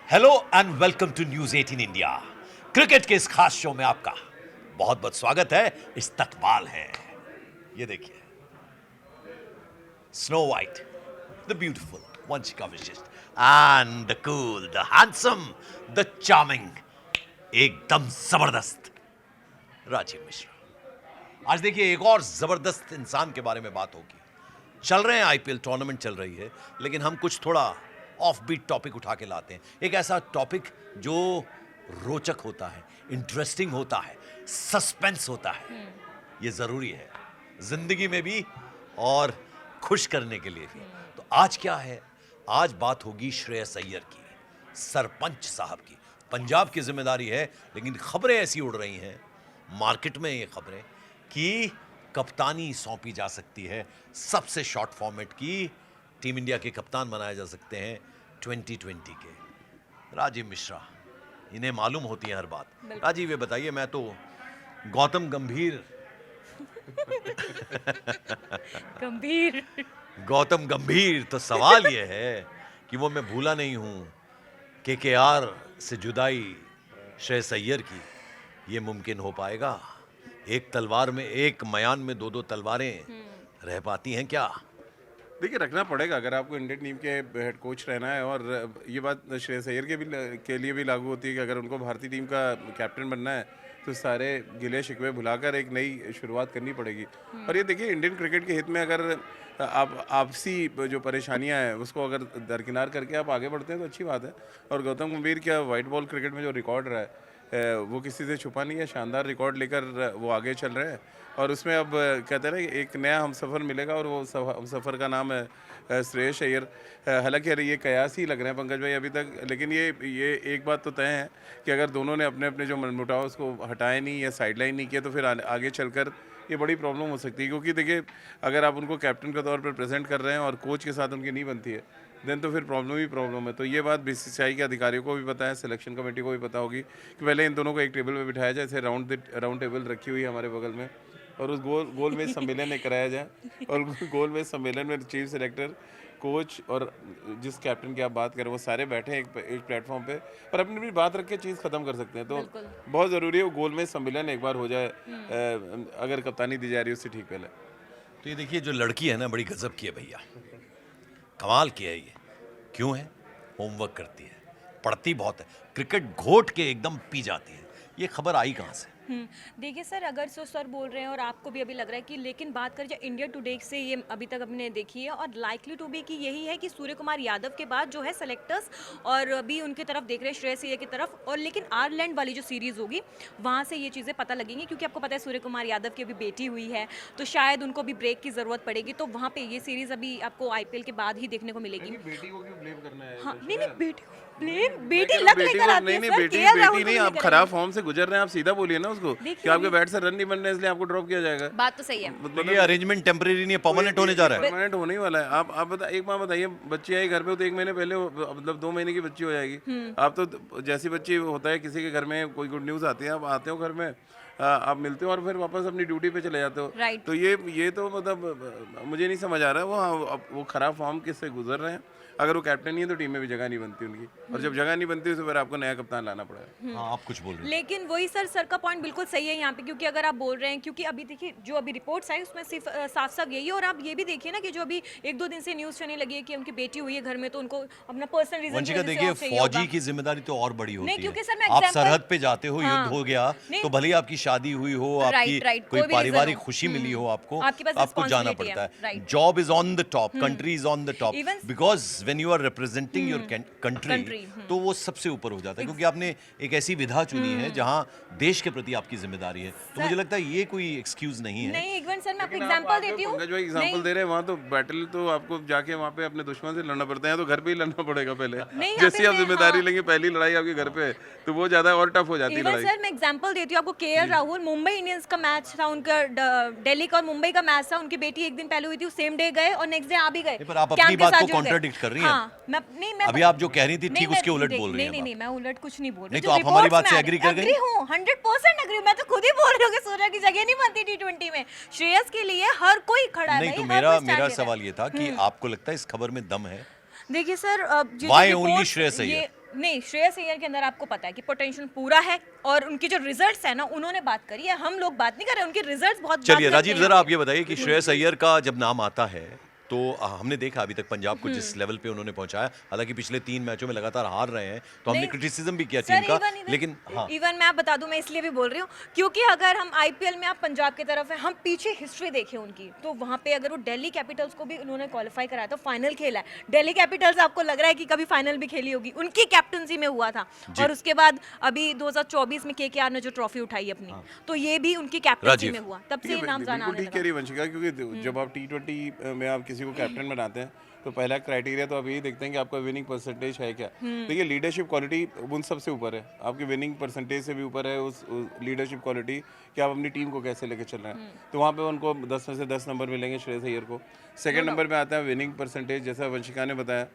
Hello and welcome to news 18 India. Cricket के इस खास शो में आपका बहुत बहुत स्वागत है। इस्तकबाल है। ये देखिए, snow white, the beautiful, Vanshika Vishisht and the cool, the handsome, the charming, एकदम जबरदस्त राजीव मिश्रा। आज देखिए, एक और जबरदस्त इंसान के बारे में बात होगी। चल रहे हैं आईपीएल टूर्नामेंट चल रही है, लेकिन हम कुछ थोड़ा ऑफ बीट टॉपिक उठा के लाते हैं। एक ऐसा टॉपिक जो रोचक होता है, इंटरेस्टिंग होता है, सस्पेंस होता है। ये जरूरी है जिंदगी में भी और खुश करने के लिए भी। तो आज क्या है? आज बात होगी श्रेयस अय्यर की, सरपंच साहब की। पंजाब की जिम्मेदारी है, लेकिन खबरें ऐसी उड़ रही हैं मार्केट में, ये खबरें कि कप्तानी सौंपी जा सकती है। सबसे शॉर्ट फॉर्मेट की टीम इंडिया के कप्तान बनाए जा सकते हैं 2020 के। राजीव मिश्रा, इन्हें मालूम होती है हर बात। राजीव, ये बताइए, मैं तो गौतम गंभीर गौतम गंभीर, तो सवाल ये है कि वो मैं भूला नहीं हूं केकेआर से जुदाई श्रेयस अय्यर की। ये मुमकिन हो पाएगा? एक तलवार में, एक मयान में दो दो तलवारें रह पाती हैं क्या? देखिए, रखना पड़ेगा अगर आपको इंडियन टीम के हेड कोच रहना है। और ये बात श्रेयस अय्यर के लिए भी लागू होती है कि अगर उनको भारतीय टीम का कैप्टन बनना है तो सारे गिले शिकवे भुलाकर एक नई शुरुआत करनी पड़ेगी। और ये देखिए, इंडियन क्रिकेट के हित में अगर आप आपसी जो परेशानियां हैं उसको अगर दरकिनार करके आप आगे बढ़ते हैं तो अच्छी बात है। और गौतम गंभीर क्या वाइट बॉल क्रिकेट में जो रिकॉर्ड रहा है वो किसी से छुपा नहीं है। शानदार रिकॉर्ड लेकर वो आगे चल रहे हैं। और उसमें अब कहते हैं ना, एक नया हमसफ़र मिलेगा और वो हमसफ़र का नाम है श्रेयस अय्यर। हालांकि ये कयास ही लग रहे हैं पंकज भाई अभी तक, लेकिन ये एक बात तो तय है कि अगर दोनों ने अपने अपने जो मनमुटाव उसको हटाए नहीं या साइडलाइन नहीं किया तो फिर आगे चलकर ये बड़ी प्रॉब्लम हो सकती है। क्योंकि देखिए, अगर आप उनको कैप्टन के तौर पर प्रेजेंट कर रहे हैं और कोच के साथ उनकी नहीं बनती है, देन तो फिर प्रॉब्लम ही प्रॉब्लम है। तो ये बात बीसीसीआई के अधिकारियों को भी पता है, सिलेक्शन कमेटी को भी पता होगी कि पहले इन दोनों को एक टेबल पे बिठाया जाए। जैसे राउंड टेबल रखी हुई है हमारे बगल में, और उस गोल मेज सम्मेलन में कराया जाए। और गोल मेज सम्मेलन में चीफ सेलेक्टर, कोच और जिस कैप्टन की आप बात करें वो सारे बैठे हैं एक प्लेटफॉर्म पे और अपनी अपनी बात रख के चीज़ ख़त्म कर सकते हैं। तो बहुत ज़रूरी है वो गोल मेज सम्मेलन एक बार हो जाए, अगर कप्तानी दी जा रही है उससे ठीक पहले। तो ये देखिए, जो लड़की है ना, बड़ी गजब की है भैया, कमाल की है ये। क्यों है? होमवर्क करती है, पढ़ती बहुत है, क्रिकेट घोट के एकदम पी जाती है। ये खबर आई कहाँ से? देखिए सर, अगर सर बोल रहे हैं और आपको भी अभी लग रहा है कि, लेकिन बात करें जो इंडिया टुडे से ये अभी तक हमने देखी है और लाइकली टू बी कि यही है कि सूर्य कुमार यादव के बाद जो है सेलेक्टर्स और अभी उनकी तरफ देख रहे हैं, श्रेयस अय्यर की तरफ। और लेकिन आयरलैंड वाली जो सीरीज़ होगी वहाँ से ये चीज़ें पता लगेंगी, क्योंकि आपको पता है सूर्य कुमार यादव की अभी बेटी हुई है, तो शायद उनको भी ब्रेक की ज़रूरत पड़ेगी। तो वहाँ पर ये सीरीज़ अभी आपको आईपीएल के बाद ही देखने को मिलेगी। बेटी को क्यों ब्लेम करना है? हाँ, नहीं बेटी लक लेकर आती है सर। बेटी नहीं, आप खराब फॉर्म से गुजर रहे हैं, आप सीधा बोलिए ना उसको कि आपके बैट से रन नहीं बन रहे इसलिए आपको ड्रॉप किया जाएगा। बात तो सही है। मतलब ये अरेंजमेंट टेम्परेरी नहीं है, परमानेंट होने जा रहा है। परमानेंट होने ही वाला है। आप एक बात बताइए, बच्ची आई घर पे तो 1 महीने पहले मतलब 2 महीने की बच्ची हो जाएगी। आप तो जैसी बच्ची होता है किसी के घर में, कोई गुड न्यूज़ आती है, आप आते हो घर में, आप मिलते हो और फिर वापस अपनी ड्यूटी पे चले जाते हो। तो ये तो मतलब मुझे नहीं समझ आ रहा है वो खराब फॉर्म किससे गुजर रहे हैं। अगर वो कैप्टन नहीं है तो टीम में भी जगह नहीं बनती उनकी, और जब जगह नहीं बनती तो फिर आपको नया कप्तान लाना पड़ेगा। हाँ, आप कुछ बोल रहे हैं। लेकिन वही सर का पॉइंट बिल्कुल सही है यहाँ पे, क्योंकि अगर आप बोल रहे हैं, क्योंकि अभी देखिए जो अभी रिपोर्ट्स आई उसमें सिर्फ साफ साफ यही है। और आप ये भी देखिए ना कि जो अभी 1-2 दिन से न्यूज़ चलने लगी है कि उनकी बेटी हुई है घर में, तो उनको अपना पर्सनल रीजन वंशिका, देखिए, फौजी की जिम्मेदारी तो और बड़ी होती है। क्योंकि सर मैं आप सरहद पे जाते हो, युद्ध हो गया तो भले आपकी शादी हुई हो, आपकी कोई पारिवारिक खुशी मिली हो, आपको जाना पड़ता है। Job is on the top, country is on the top, because when you are representing your country, तो वो सबसे ऊपर हो जाता है, क्योंकि आपने एक ऐसी विधा चुनी है जहां देश के प्रति आपकी जिम्मेदारी है। तो मुझे लगता है ये कोई एक्सक्यूज नहीं है। नहीं, एक मिनट सर, मैं आपको एग्जांपल देती हूं। पंकज भाई एग्जांपल दे रहे हैं, वहां तो बैटल तो आपको जाके वहां पे अपने दुश्मन से लड़ना पड़ता है, तो घर पे ही लड़ना पड़ेगा पहले। जैसे आप जिम्मेदारी लेंगे, पहली लड़ाई आपके घर पे है, तो वो ज्यादा और टफ हो जाती है लड़ाई। सर मैं एग्जांपल देती हूं आपको। केएल राहुल, मुंबई इंडियंस का मैच था उनका, दिल्ली का और मुंबई का मैच था, उनकी बेटी एक दिन पहले हुई थी, सेम डे गए और नेक्स्ट डे आ भी गए। पर आप अपनी बात को कॉन्ट्रडिक्ट कर रही हैं। अभी आप जो कह रही थी ठीक उसके उलट बोल रही हैं। नहीं, मैं उलट कुछ नहीं बोल रही। नहीं, तो आप हमारी बात से एग्री कर गई? एग्री हूं, 100% एग्री। मैं तो खुद ही बोल रही हूं कि सूर्य की जगह नहीं बनती T20 में। श्रेयस के लिए हर कोई खड़ा है। नहीं, तो मेरा सवाल ये था कि आपको लगता है इस खबर में दम है? देखिए sir, Why only Shreyas Iyer? नहीं, श्रेयस अय्यर के अंदर आपको पता है कि पोटेंशियल पूरा है और उनके जो रिजल्ट्स है ना, उन्होंने बात करी है, हम लोग बात नहीं कर रहे, उनके रिजल्ट्स बहुत बात चलिए करते राजीव, हैं जरा यहाँ आप ये बताइए कि श्रेयस अय्यर का जब नाम आता है तो हमने देखा अभी तक पंजाब को जिस लेवल पे उन्होंने पहुंचाया, हालांकि पिछले 3 मैचों में लगातार हार रहे हैं, तो हमने नहीं, क्रिटिसिज्म भी किया सर, टीम का, लेकिन हाँ इवन मैं आप बता दूं, मैं इसलिए भी बोल रही हूँ क्योंकि अगर हम आईपीएल में आप पंजाब की तरफ है, हम पीछे हिस्ट्री देखें उनकी, तो वहाँ पे अगर वो दिल्ली कैपिटल्स को भी उन्होंने क्वालिफाई कराया था, फाइनल खेला है। दिल्ली कैपिटल्स आपको लग रहा है कि कभी फाइनल भी खेली होगी, उनकी कैप्टनसी में हुआ था। और उसके बाद अभी 2024 में केकेआर ने जो ट्रॉफी उठाई अपनी, तो ये भी उनकी कैप्टनसी में हुआ, तब से ये नाम जाना बिल्कुल ठीक कह रही है वंशिका, क्योंकि जब आप T20 में आप किसी को कैप्टन बनाते हैं तो पहला क्राइटेरिया तो आप यही देखते हैं कि आपका विनिंग परसेंटेज है क्या। देखिए लीडरशिप क्वालिटी उन सबसे ऊपर है, आपकी विनिंग परसेंटेज से भी ऊपर है उस लीडरशिप क्वालिटी कि आप अपनी टीम को कैसे लेके चल रहे हैं। तो वहाँ पे उनको 10 में से 10 नंबर मिलेंगे श्रेयस अय्यर को। सेकंड नंबर पे आता है विनिंग परसेंटेज, जैसा वंशिका ने बताया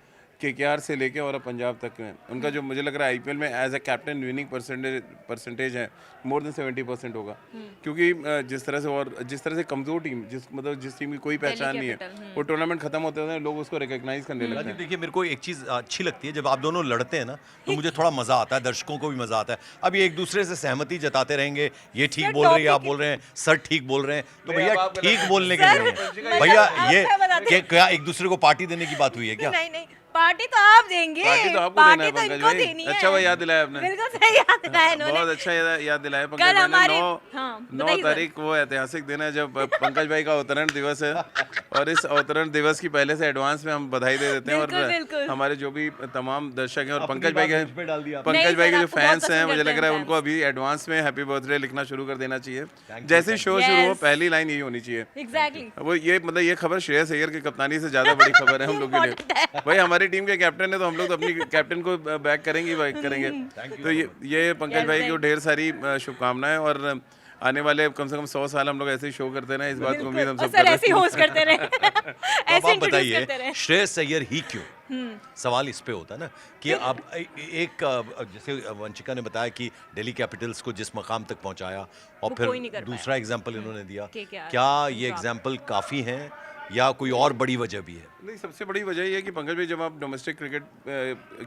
केकेआर से लेके और अब पंजाब तक में उनका जो मुझे लग रहा है आईपीएल में as a captain winning percentage है मोर देन 70% होगा, क्योंकि जिस तरह से कमजोर टीम जिस टीम की कोई पहचान नहीं है, वो टूर्नामेंट खत्म होते हैं लोग उसको रिकॉग्नाइज करने लगते राजीव हैं। देखिए, मेरे को एक चीज अच्छी लगती है, जब आप दोनों लड़ते हैं ना तो मुझे थोड़ा मजा आता है, दर्शकों को भी मजा आता है। अब ये एक दूसरे से सहमति जताते रहेंगे, ये ठीक बोल रहे हैं, आप बोल रहे हैं, सर ठीक बोल रहे हैं, तो भैया ठीक बोलने के लिए नहीं है। भैया ये क्या एक दूसरे को पार्टी देने की बात हुई है क्या? नहीं, पार्टी तो आप देंगे, पार्टी तो आपको देना है पार्टी तो पंकज इनको भाई। देनी है। अच्छा वो याद दिलाया आपने, बिल्कुल सही याद दिलाया इन्होंने। बहुत अच्छा याद दिलाया पंकज कल भाई ने। हमारे 9 बताइए सर। तारीख वो ऐतिहासिक दिन है जब पंकज भाई का अवतरण दिवस है, और इस अवतरण दिवस की पहले से एडवांस में हम बधाई दे देते हैं। बिल्कुल। और हमारे जो भी तमाम दर्शक हैं और अपनी पंकज भाई बात मुझ पे डाल दी के आपने। पंकज भाई के नहीं जो सर, आपको बहुत फैंस हैं, पसंद मुझे करते लग रहा है हैं उनको अभी एडवांस में हैप्पी बर्थडे लिखना शुरू कर देना चाहिए। जैसे शो शुरू हो पहली लाइन यही होनी चाहिए। एग्जैक्टली। वो ये खबर श्रेयस अय्यर की कप्तानी से ज्यादा बड़ी खबर है हम लोग के लिए। भाई हमारी टीम के कैप्टन है तो हम लोग तो अपनी कैप्टन को बैक करेंगे। तो ये पंकज भाई को ढेर सारी शुभकामनाएं, और आने वाले कम से कम 100 साल हम लोग ऐसे ही शो करते रहे, इस बात को उम्मीद हम सब सर कर रहे ऐसे ही होस्ट करते रहे, तो अब ऐसे आप इंट्रोड्यूस बताइए करते रहे। श्रेयस अय्यर ही क्यों? सवाल इस पे होता है ना कि अब एक जैसे वंशिका ने बताया कि दिल्ली कैपिटल्स को जिस मकाम तक पहुंचाया, और वो फिर कोई नहीं कर दूसरा एग्जांपल इन्होंने दिया, KKR, क्या ये एग्जांपल काफी हैं या कोई और बड़ी वजह भी है? नहीं, सबसे बड़ी वजह ये है कि पंकज भाई जब आप डोमेस्टिक क्रिकेट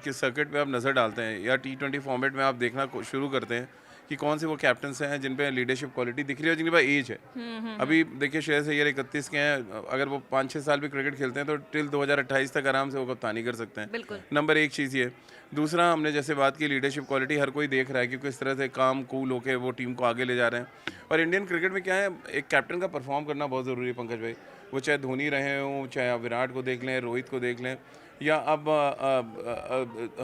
के सर्किट पे आप नज़र डालते हैं या T20 फॉर्मेट में आप देखना शुरू करते हैं कि कौन से वो कैप्टन्स हैं जिन पे लीडरशिप क्वालिटी दिख रही है और जिनके पास एज है। अभी देखिए श्रेयस अय्यर 31 के हैं, अगर वो 5-6 साल भी क्रिकेट खेलते हैं तो टिल 2028 तक आराम से वो कप्तानी कर सकते हैं। बिल्कुल। नंबर एक चीज़ ये। दूसरा, हमने जैसे बात की लीडरशिप क्वालिटी हर कोई देख रहा है कि किस तरह से काम कूल होके वो टीम को आगे ले जा रहे हैं। और इंडियन क्रिकेट में क्या है, एक कैप्टन का परफॉर्म करना बहुत ज़रूरी है पंकज भाई। वो चाहे धोनी रहे हों, चाहे आप विराट को देख लें, रोहित को देख लें, या अब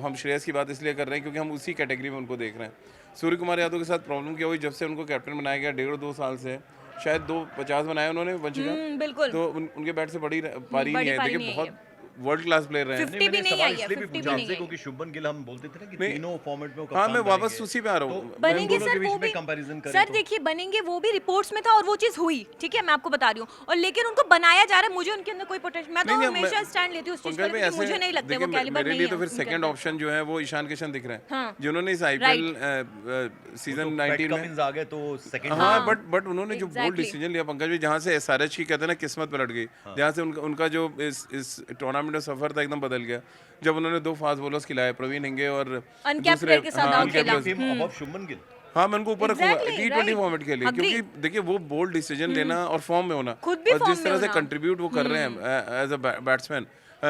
हम श्रेयस की बात इसलिए कर रहे हैं क्योंकि हम उसी कैटेगरी में उनको देख रहे हैं। सूर्य कुमार यादव के साथ प्रॉब्लम क्या हुई, जब से उनको कैप्टन बनाया गया 1.5-2 साल से, शायद 250 बनाए उन्होंने वंशिका, बिल्कुल। तो उनके बैट से बड़ी पारी नहीं है। पारी देखिए नहीं बहुत वर्ल्ड क्लास प्लेयर रहे हैं। 50 भी नहीं आई है, 50 भी नहीं आई। क्योंकि शुभमन गिल हम बोलते थे ना कि नहीं, तीनों फॉर्मेट में वो हाँ कप्तान मैं वापस बनेंगे। उसी पे आ रहा हूँ। तो बनेंगे दोनों के सर, बीच वो में भी कंपैरिजन करें सर तो? देखिए बनेंगे, वो भी रिपोर्ट्स में था और वो चीज हुई, ठीक है, मैं आपको बता रही हूँ। और लेकिन उनको बनाया जा रहा है, मुझे उनके अंदर कोई पोटेंशियल, मैं तो हमेशा स्टैंड लेती हूँ उस चीज पर, क्योंकि मुझे नहीं लगता वो कैलिबर मेरे नहीं लिए है तो फिर उनके सेकंड अंदर। ऑप्शन जो है वो ईशान किशन दिख रहे हैं, हाँ। जिन्होंने इस आईपीएल सीजन 19 में, कमिंस आ गए तो सेकंड हाँ बट उन्होंने जो बोल्ड Exactly. डिसीजन लिया पंकज भाई, जहाँ से एसआरएच की कहते हैं ना किस्मत पलट गई, जहाँ से उनका जो इस टूर्नामेंट में सफर था एकदम बदल गया, जब उन्होंने 2 फास्ट बॉलर्स खिलाए, प्रवीण हिंगे और Uncapped player के साथ आउट खेला। अबव शुभमन गिल। हाँ मैं उनको ऊपर रखूंगा Exactly, T20 right. फॉर्मेट के लिए, Agree. क्योंकि देखिए वो बोल्ड डिसीजन लेना और फॉर्म में होना, खुद भी और form जिस में तरह से होना। कंट्रीब्यूट वो कर रहे हैं एज अ बैट्समैन,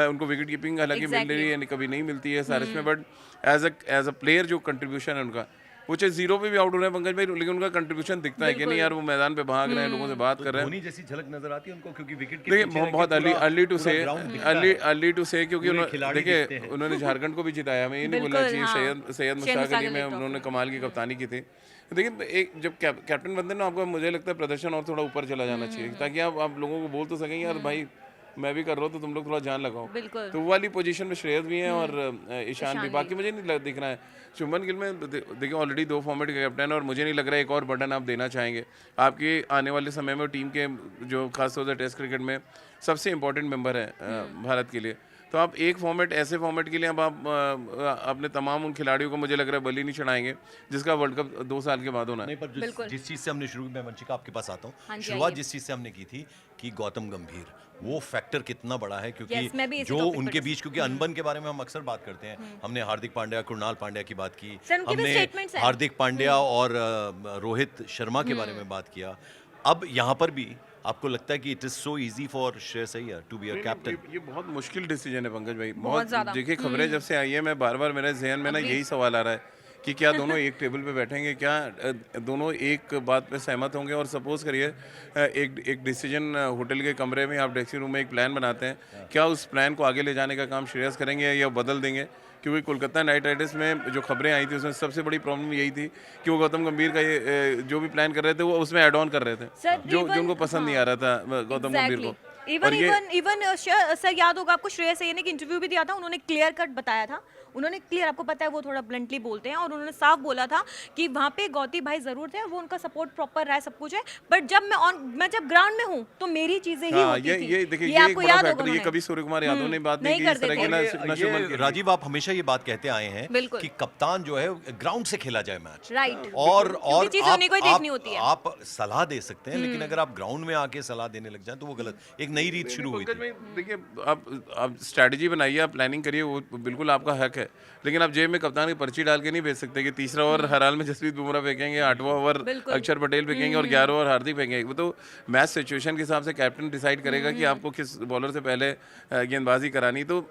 उनको विकेट कीपिंग हालांकि मिल रही है, कभी नहीं मिलती है सारिश में, बट एज अ प्लेयर जो कंट्रीब्यूशन है उनका, वो चाहे जीरो पे भी आउट हो रहे हैं पंकज भाई, लेकिन उनका कंट्रीब्यूशन दिखता है कि नहीं यार वो मैदान पे भाग रहे हैं, लोगों से बात कर रहे हैं। धोनी जैसी झलक नजर आती है उनको, क्योंकि विकेट के देखिए पीछे रह बहुत के पूरा- अर्ली टू से पूरा ground दिखता है। अर्ली टू से, क्योंकि पूरे खिलाड़ी दिखते देखिए हैं। उन्होंने झारखंड को भी जिताया, हमें ये नहीं बोलना बिल्कुल, चाहिए। हाँ। सैयद मुश्ताक अली में उन्होंने कमाल की कप्तानी की थी। देखिए एक जब कैप्टन बनते हैं ना, आपका मुझे लगता है प्रदर्शन और थोड़ा ऊपर चला जाना चाहिए, ताकि आप लोगों को बोल तो सकें यार भाई मैं भी कर रहा हूँ तो तुम लोग थोड़ा जान लगाओ। बिल्कुल। तो वो वाली पोजीशन में श्रेयस भी हैं और ईशान भी। बाकी मुझे नहीं दिख रहा है शुभमन गिल में, देखिए ऑलरेडी 2 फॉर्मेट के कैप्टन, और मुझे नहीं लग रहा है एक और बटन आप देना चाहेंगे आपके आने वाले समय में टीम के जो खासतौर से टेस्ट क्रिकेट में सबसे इंपॉर्टेंट मेंबर है भारत के लिए। तो आप एक फॉर्मेट, ऐसे फॉर्मेट के लिए अब आप अपने तमाम उन खिलाड़ियों को मुझे लग रहा है बलि नहीं चढ़ाएंगे जिसका वर्ल्ड कप 2 साल के बाद होना है। नहीं, पर जिस चीज़ से हमने शुरू, मैं वंशिका आपके पास आता हाँ हूँ, जी, शुरुआत आइए। जिस चीज़ से हमने की थी कि गौतम गंभीर, वो फैक्टर कितना बड़ा है, क्योंकि Yes, मैं भी इसी जो topic पर उनके बीच, क्योंकि अनबन के बारे में हम अक्सर बात करते हैं, हमने हार्दिक पांड्या, कृणाल पांड्या की बात की, सर, उनके भी हमने statements हैं। हार्दिक पांड्या और रोहित शर्मा के बारे में बात किया। अब यहाँ पर भी आपको लगता है कि it is so easy for Shreyas Iyer to be a captain? ये बहुत मुश्किल डिसीजन है पंकज भाई, बहुत ज़्यादा। देखिए खबरें जब से आई है मैं बार मेरे जहन में ना यही सवाल आ रहा है कि क्या दोनों एक टेबल पे बैठेंगे, क्या दोनों एक बात पे सहमत होंगे। और सपोज करिए एक डिसीजन होटल के कमरे में आप ड्रेसिंग रूम में एक प्लान बनाते हैं, क्या उस प्लान को आगे ले जाने का काम श्रेयस करेंगे या बदल देंगे? क्योंकि कोलकाता नाइट राइडर्स में जो खबरें आई थी उसमें सबसे बड़ी प्रॉब्लम यही थी कि वो गौतम गंभीर का ये जो भी प्लान कर रहे थे वो उसमें ऐड ऑन कर रहे थे, सर, जो even- उनको पसंद नहीं आ रहा था गौतम गंभीर को। इवन और ये इवन सर, याद होगा आपको, श्रेयस अय्यर ने एक इंटरव्यू भी दिया था, उन्होंने क्लियर कट बताया था, उन्होंने क्लियर, आपको पता है वो थोड़ा ब्लंटली बोलते हैं, और उन्होंने साफ बोला था कि वहाँ पे गौती भाई जरूर थे और वो उनका सपोर्ट प्रॉपर रहा है, सब कुछ है, बट जब मैं जब ग्राउंड में हूँ तो मेरी चीजें ही हाँ, होती थी। ये देखिए ये ये एक आपको बड़ा याद फैक्टर, होगा ये उन्होंने। कभी सूर्य कुमार यादव ने बात नहीं नहीं की इस करते तरह थे। की, ना ये शुभमन गिल। राजीव, आप हमेशा ये बात कहते आए हैं बिल्कुल। कि कप्तान जो है ग्राउंड से खेला जाए मैच, राइट। और चीज़ें उन्हीं को ही देखनी होती है। आप सलाह दे सकते हैं, लेकिन अगर आप ग्राउंड में आके सलाह देने लग जाएं तो वो गलत। एक नई रीत शुरू हुई पंकज थी। भाई देखिए, आप स्ट्रैटेजी बनाइए, आप प्लानिंग करिए, वो बिल्कुल आपका हक है, लेकिन आप जेब में कप्तान की पर्ची डाल के नहीं भेज सकते कि तीसरा ओवर हर हाल में जसप्रीत बुमराह फेंकेंगे, 8वां ओवर बिल्कुल। अक्षर पटेल फेंकेंगे और 11वां ओवर हार्दिक फेंकेंगे। वो तो मैच सिचुएशन के हिसाब से कैप्टन डिसाइड करेगा कि आपको किस बॉलर से पहले गेंदबाजी करानी। तो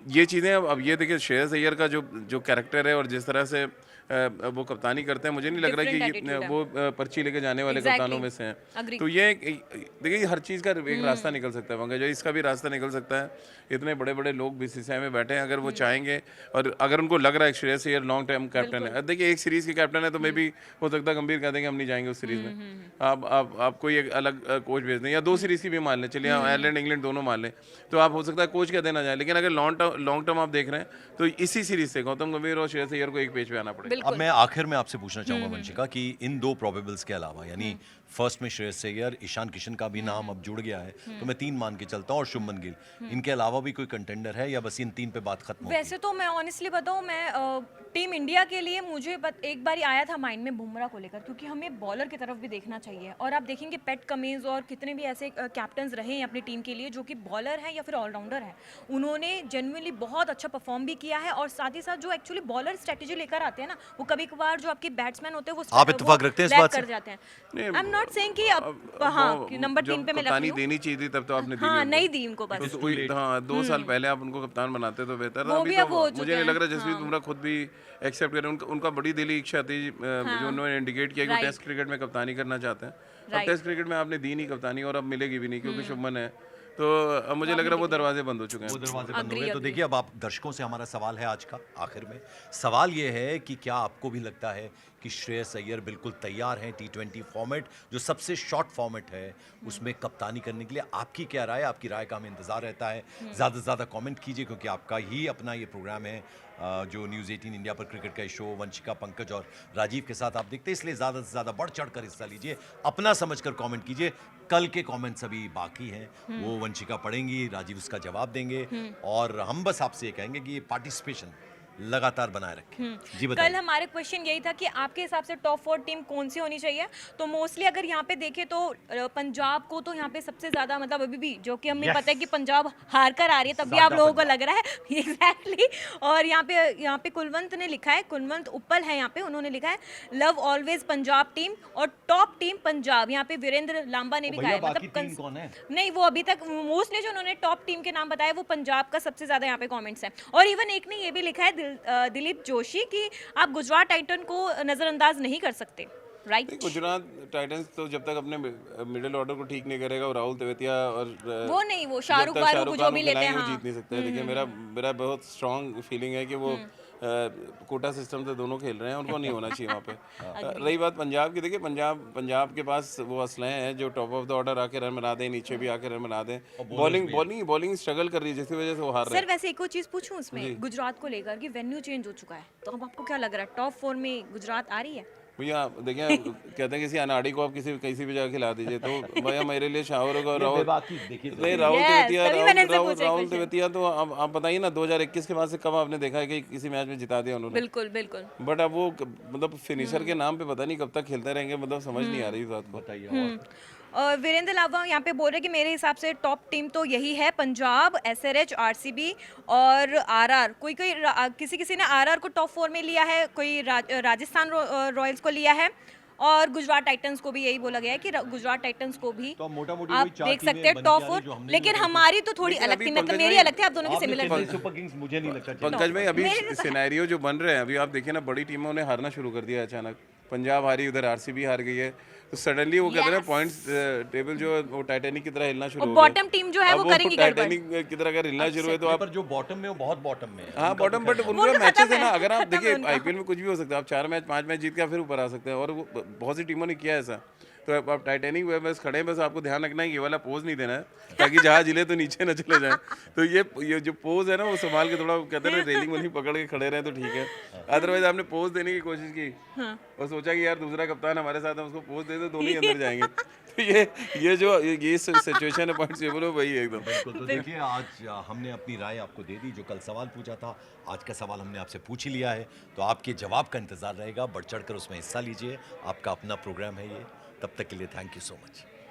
ये चीज़ें अब ये देखिए, श्रेयस अय्यर का जो कैरेक्टर है और जिस तरह से वो कप्तानी करते हैं, मुझे नहीं लग रहा कि Different ये attitude है। वो पर्ची लेके जाने वाले Exactly. कप्तानों में से हैं। Agree. तो ये देखिए हर चीज़ का एक रास्ता निकल सकता है पंकज, इसका भी रास्ता निकल सकता है। इतने बड़े बड़े लोग बीसीसीआई में बैठे हैं, अगर वो चाहेंगे और अगर उनको लग रहा है Shreyas Iyer long term captain है, देखिए एक सीरीज के कैप्टन है तो मे भी हो सकता है गंभीर कह देंगे हम नहीं जाएंगे उस सीरीज में, आप कोई एक अलग कोच भेज दें, या 2 सीरीज की भी मान लें, चलिए आयरलैंड इंग्लैंड दोनों मान लें, तो आप हो सकता है कोच क्या देना जाए। लेकिन अगर लॉन्ग टर्म आप देख रहे हैं तो इसी सीरीज से गौतम गंभीर और श्रेयस अय्यर को एक पेज पे आना पड़ेगा। अब मैं आखिर में आपसे पूछना चाहूंगा वंशिका कि इन 2 प्रोबेबल्स के अलावा, यानी फर्स्ट में श्रेयस अय्यर, ईशान किशन का भी नाम अब जुड़ गया है, तो मैं 3 मान के चलता हूँ, और शुभमन गिल, इनके अलावा भी कोई कंटेंडर है या बस इन 3 पे बात खत्म होगी? वैसे तो मैं ऑनेस्टली बताऊं, मैं टीम इंडिया के लिए मुझे एक बार आया था माइंड में बुमराह को लेकर, क्योंकि हमें बॉलर की तरफ भी देखना चाहिए। और आप देखेंगे पैट कमिंस और कितने भी ऐसे कैप्टन्स रहे हैं अपनी टीम के लिए जो कि बॉलर हैं या फिर ऑलराउंडर हैं, उन्होंने जेन्युइनली बहुत अच्छा परफॉर्म भी किया है। और साथ ही साथ जो एक्चुअली बॉलर स्ट्रेटेजी लेकर आते हैं ना, वो कभी कभार जो आपके बैट्समैन होते हैं वो आप इत्तेफाक रखते हैं इस lag बात से? कर जाते हैं। नहीं, आई एम नॉट सेइंग कि अब हाँ कि नंबर 3 पे मैं कप्तानी रखती हूँ। देनी चाहिए थी तब तो आपने दी हाँ, नहीं नहीं दी उनको बस। तो कोई 2 साल पहले आप उनको कप्तान बनाते तो बेहतर था। वो अभी भी तो अब हो चुके मुझे नहीं लग रहा हैं, जसप्रीत हाँ। बुमराह खुद भी एक्सेप्ट करें, उनका बड़ी दिली इच्छा थी जो उन्होंने इंडिकेट किया कि वो Right. टेस्ट क्रिकेट में कप्तानी करना चाहते हैं। अब Right. टेस्ट क्रिकेट में आपने दी नहीं कप्तानी और अब मिलेगी भी नहीं क्योंकि शुभमन है, तो अब मुझे लग रहा है वो दरवाजे बंद हो चुके वो हैं। दरवाजे बंद हो Agree, गए। तो agree. देखिए, अब आप दर्शकों से हमारा सवाल है आज का आखिर में, सवाल ये है कि क्या आपको भी लगता है कि श्रेयस अय्यर बिल्कुल तैयार हैं T20 फॉर्मेट, जो सबसे शॉर्ट फॉर्मेट है, उसमें कप्तानी करने के लिए? आपकी क्या राय है? आपकी राय का हमें इंतजार रहता है। ज़्यादा से ज़्यादा कमेंट कीजिए, क्योंकि आपका ही अपना ये प्रोग्राम है जो न्यूज़ 18 इंडिया पर क्रिकेट का शो वंशिका, पंकज और राजीव के साथ आप देखते हैं, इसलिए ज़्यादा से ज़्यादा बढ़ चढ़ कर हिस्सा लीजिए, अपना समझकर कमेंट कीजिए। कल के कमेंट्स अभी बाकी हैं, वो वंशिका पढ़ेंगी, राजीव उसका जवाब देंगे, और हम बस आपसे ये कहेंगे कि ये पार्टिसिपेशन लगातार बनाए रखें। जी कल बताइए। हमारे क्वेश्चन यही था कि आपके हिसाब से टॉप 4 टीम कौन सी होनी चाहिए। तो मोस्टली अगर यहाँ पे देखें तो पंजाब को तो यहाँ पे सबसे ज्यादा, मतलब अभी भी जो कि हमें Yes. पता है कि पंजाब हार कर आ रही है, तब भी आप ज्यादा लोगों को पंजाब। लग रहा है एग्जैक्टली। और यहाँ पे कुलवंत ने लिखा है, कुलवंत उपल है यहाँ पे, उन्होंने लिखा है लव ऑलवेज पंजाब टीम और टॉप टीम पंजाब। यहाँ पे वीरेंद्र लांबा ने भी कहा भैया, है, बाकी मतलब टीम कौन है? नहीं, वो अभी तक मोस्टली जो उन्होंने टॉप टीम के नाम बताया वो पंजाब का सबसे ज्यादा यहाँ पे कमेंट्स हैं। और इवन एक ने ये भी लिखा है दिलीप जोशी कि आप गुजरात टाइटन को नजरअंदाज नहीं कर सकते, राइट? नहीं, गुजरात टाइटंस तो जब तक अपने मिडिल ऑर्डर को ठीक नहीं करेगा, और राहुल तेवतिया और वो नहीं, वो जब शाहरुख तक वाहरुख जो भी को लेते खिलाएंगे, हैं, वो हाँ। जीत नहीं सकते। देखिए मेरा बहुत स्ट्रांग फीलिंग है कि वो कोटा सिस्टम से दोनों खेल रहे हैं, उनको नहीं होना चाहिए वहाँ पे। रही बात पंजाब की, देखिए पंजाब के पास वो असले हैं जो टॉप ऑफ द ऑर्डर आके रन बना दें, नीचे भी आके रन बना दें। बॉलिंग स्ट्रगल कर रही है, जिसकी वजह से वो हार रहे सर वैसे एक और चीज पूछूं उसमें गुजरात को लेकर कि वेन्यू चेंज हो चुका है, तो अब आपको क्या लग रहा है टॉप 4 में गुजरात आ रही है? भैया देखिए कहते हैं किसी अनाड़ी को आप किसी भी जगह खिला दीजिए तो भैया मेरे लिए शाहरुख और राहुल बेबाकी देखिए नहीं राहुल Yes, तेवतिया तभी मैंने इनसे पूछा राहुल question। तेवतिया तो आप बताइए ना 2021 के बाद से कब आपने देखा है कि किसी मैच में जिता दिया उन्होंने। बिल्कुल बिल्कुल। बट अब वो मतलब फिनिशर के नाम पे पता नहीं कब तक खेलते रहेंगे, मतलब समझ नहीं आ रही इस बात को। बताइए और और वीरेंद्र लावा यहाँ पे बोल रहे हैं कि मेरे हिसाब से टॉप टीम तो यही है, पंजाब, एसआरएच, आरसीबी और आरआर। किसी किसी ने आरआर को टॉप 4 में लिया है, कोई राजस्थान रॉयल्स को लिया है और गुजरात टाइटंस को भी यही बोला गया है कि गुजरात टाइटंस को भी तो मोटा-मोटी आप वही चार देख टीमें सकते हैं बन के टॉप आ रही 4, जो हमने लेकिन नहीं देखी। हमारी तो थोड़ी लेकिन अलग अभी थी, मतलब पंकज मेरी भाई, अलग थी, आप दोनों की आपने सिमिलर चेन्नई थी। सुपर किंग्स मुझे नहीं लगता पंकज भाई अभी मेरे सिनेरियो जो बन रहे हैं अभी आप देखिए ना, बड़ी टीमों ने हारना शुरू कर दिया अचानक। पंजाब हारी, उधर आरसीबी हार गई है, तो सडनली वो कहते हैं ना पॉइंट्स टेबल जो है वो टाइटैनिक की तरह हिलना शुरू और हो गया। बॉटम टीम जो है अब वो करेगी गड़बड़। टाइटैनिक की तरह अगर हिलना शुरू है तो आप पर जो बॉटम में वो बहुत बॉटम में है। हाँ बॉटम, बट वो उनका तो मैचेस खत्म है ना, है, अगर आप खत्म है देखिए उनका। आईपीएल में कुछ भी हो सकता है, आप 4 मैच 5 मैच जीत के फिर ऊपर आ सकते हैं, और वो बहुत सी टीमों ने किया है ऐसा। तो आप टाइटैनिक में बस खड़े हैं, बस आपको ध्यान रखना है कि ये वाला पोज नहीं देना है ताकि जहाज हिले तो नीचे न चले जाए। तो ये जो पोज है ना वो संभाल के थोड़ा कहते हैं ना रेलिंग वाली पकड़ के खड़े रहे तो ठीक है। अदरवाइज आपने पोज देने की कोशिश की और सोचा कि यार दूसरा कप्तान हमारे साथ है, उसको पोज दे दो, दोनों ही अंदर जाएंगे। तो ये सिचुएशन है पॉइंट टेबल में, वही है एकदम। बिल्कुल, तो देखिए आज हमने अपनी राय आपको दे दी। जो कल सवाल पूछा था, आज का सवाल हमने आपसे पूछ ही लिया है, तो आपके जवाब का इंतजार रहेगा। बढ़ चढ़कर उसमें हिस्सा लीजिए, आपका अपना प्रोग्राम है ये। तब तक के लिए थैंक यू सो मच।